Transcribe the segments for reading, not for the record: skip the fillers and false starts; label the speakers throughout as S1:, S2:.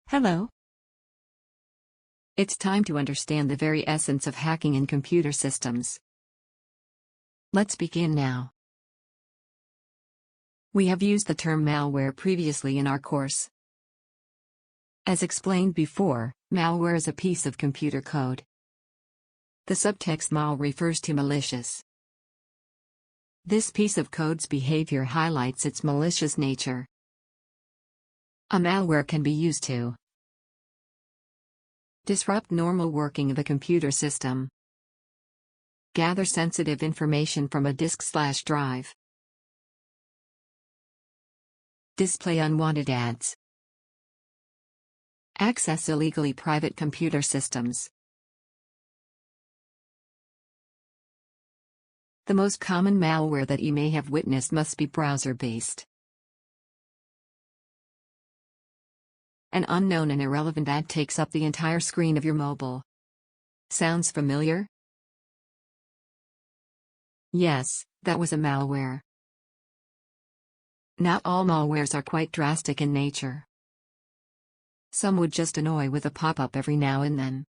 S1: Hello. It's time to understand the very essence of hacking in computer systems. Let's begin now. We have used the term malware previously in our course. As explained before, malware is a piece of computer code. The subtext mal refers to malicious. This piece of code's behavior highlights its malicious nature. A malware can be used to disrupt normal working of a computer system, gather sensitive information from a disk/drive, display unwanted ads, access illegally private computer systems. The most common malware that you may have witnessed must be browser-based. An unknown and irrelevant ad takes up the entire screen of your mobile. Sounds familiar? Yes, that was a malware. Not all malwares are quite drastic in nature. Some would just annoy with a pop-up every now and then.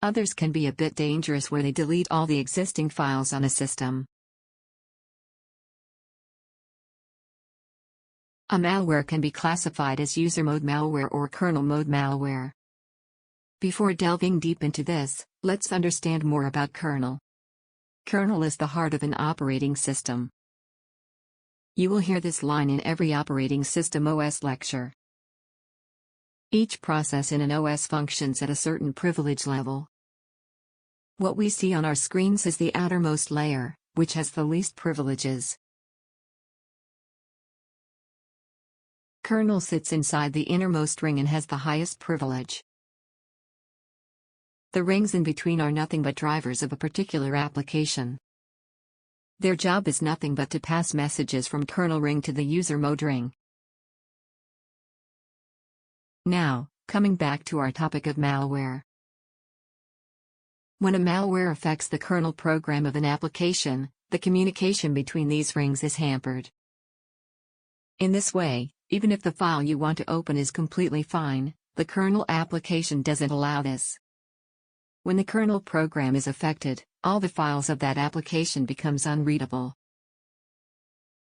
S1: Others can be a bit dangerous where they delete all the existing files on a system. A malware can be classified as user mode malware or kernel mode malware. Before delving deep into this, let's understand more about kernel. Kernel is the heart of an operating system. You will hear this line in every operating system OS lecture. Each process in an OS functions at a certain privilege level. What we see on our screens is the outermost layer, which has the least privileges. Kernel sits inside the innermost ring and has the highest privilege. The rings in between are nothing but drivers of a particular application. Their job is nothing but to pass messages from kernel ring to the user mode ring. Now, coming back to our topic of malware. When a malware affects the kernel program of an application, the communication between these rings is hampered. In this way, even if the file you want to open is completely fine, the kernel application doesn't allow this. When the kernel program is affected, all the files of that application becomes unreadable.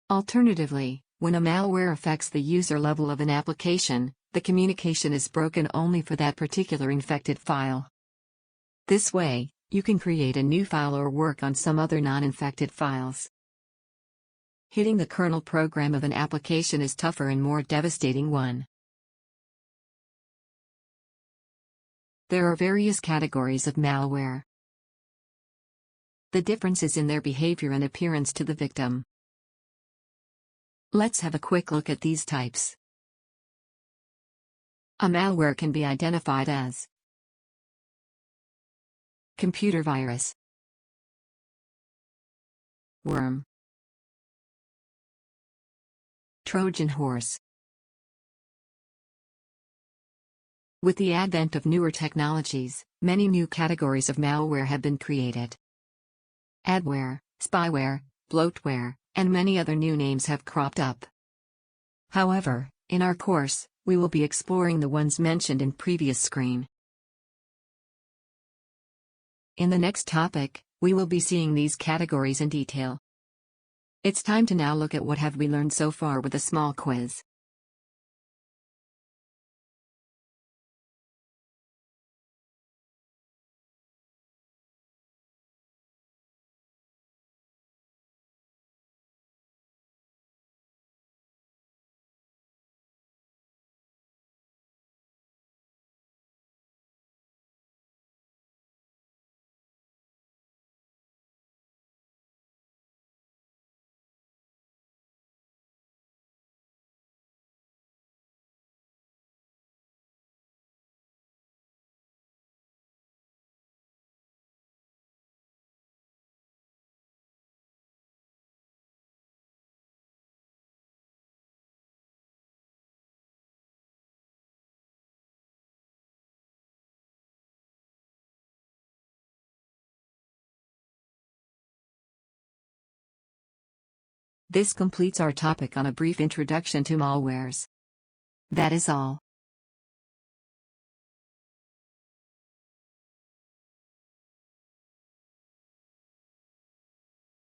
S1: Alternatively, when a malware affects the user level of an application, the communication is broken only for that particular infected file. This way, you can create a new file or work on some other non-infected files. Hitting the kernel program of an application is tougher and more devastating one. There are various categories of malware. The difference is in their behavior and appearance to the victim. Let's have a quick look at these types. A malware can be identified as computer virus, worm, Trojan horse. With the advent of newer technologies, many new categories of malware have been created. Adware, spyware, bloatware, and many other new names have cropped up. However, in our course, we will be exploring the ones mentioned in previous screen. In the next topic, we will be seeing these categories in detail. It's time to now look at what have we learned so far with a small quiz. This completes our topic on a brief introduction to malwares. That is all.